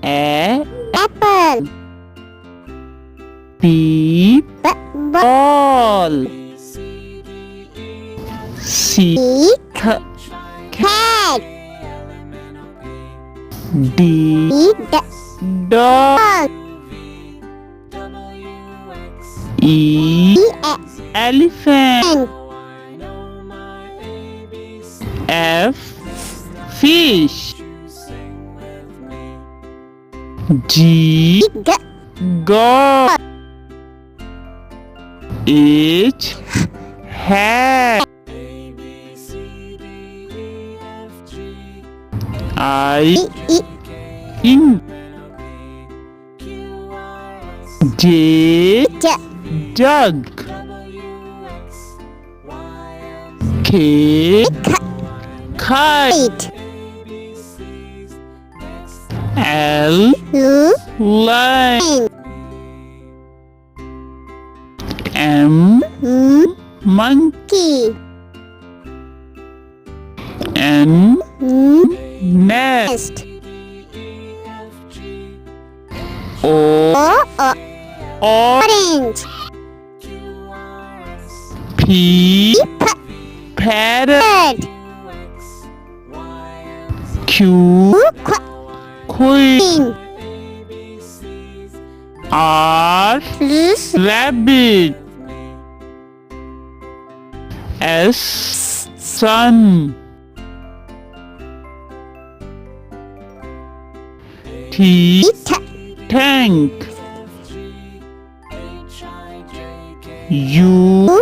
apple. B ball. C cat. D dog. E elephant. F fish. G god. H hat. I ink. J jug. K kite. L line. M monkey. N nest. O orange. P parrot. Q queen. R rabbit. S sun. T tank. U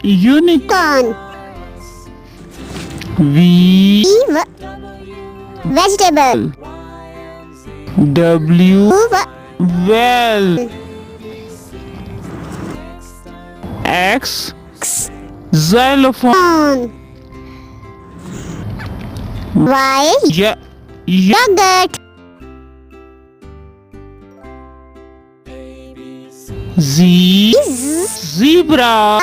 unicorn. V vegetable. W well. X xylophone. Y yogurt. Z zebra.